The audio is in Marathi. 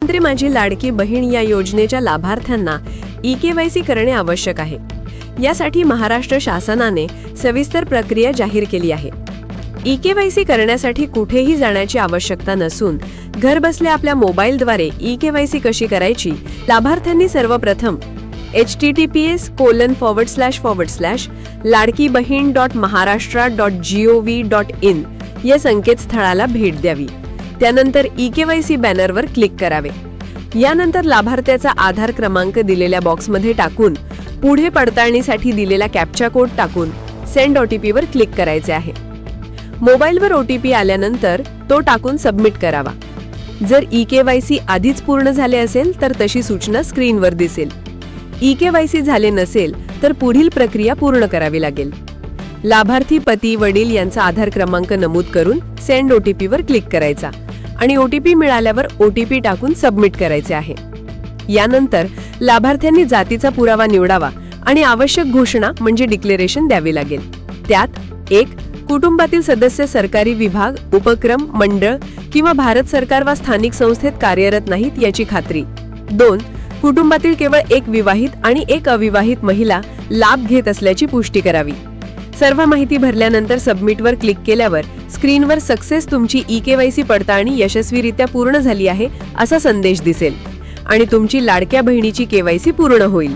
प्रधानमंत्री माझी लाडकी बहीण या योजनेच्या लाभार्थ्यांना ई-केवायसी करणे आवश्यक आहे। यासाठी महाराष्ट्र शासनाने सविस्तर प्रक्रिया जाहीर केली आहे। ई-केवायसी करण्यासाठी कुठेही जाण्याची आवश्यकता नसून घरबसल्या आपल्या मोबाईलद्वारे ई-केवायसी कशी करायची, लाभार्थ्यांनी सर्वप्रथम https://ladkibahin.maharashtra.gov.in या संकेतस्थळाला भेट द्यावी। त्यानंतर ई-केवायसी बॅनरवर क्लिक करावे। यानंतर लाभार्थ्याचा आधार क्रमांक दिलेल्या बॉक्समध्ये टाकून पुढे पडताळणीसाठी दिलेला कॅप्चा कोड टाकून सेंड OTP वर क्लिक करायचे आहे। मोबाईलवर OTP आल्यानंतर तो टाकून सबमिट करावा। जर ई-केवायसी आधीच पूर्ण झाले असेल तर तशी सूचना स्क्रीनवर दिसेल। ई-केवायसी झाले नसेल तर पुढील प्रक्रिया पूर्ण करावी लागेल। लाभार्थी पती वडील यांचा आधार क्रमांक नमूद करून सेंड OTP वर क्लिक करायचा आणि OTP मिळाल्यावर OTP टाकून सबमिट करायचे आहे। यानंतर लाभार्थ्यांनी जातीचा पुरावा निवडावा आणि आवश्यक घोषणा म्हणजे डिक्लेरेशन द्यावे लागेल। त्यात 1. कुटुंबातील सदस्य सरकारी विभाग, उपक्रम, मंडळ किंवा भारत सरकार वा स्थानिक संस्थेत कार्यरत नाहीत याची खात्री। 2. कुटुंबातील केवळ एक विवाहित आणि एक अविवाहित महिला लाभ घेत असल्याची पुष्टी करावी। सर्व माहिती भरल्यानंतर सबमिटवर क्लिक केल्यावर स्क्रीनवर सक्सेस तुमची ई-केवायसी पडताळणी यशस्वीरित्या पूर्ण झाली आहे असा संदेश दिसेल आणि तुमची लाडक्या बहिणीची केवायसी पूर्ण होईल।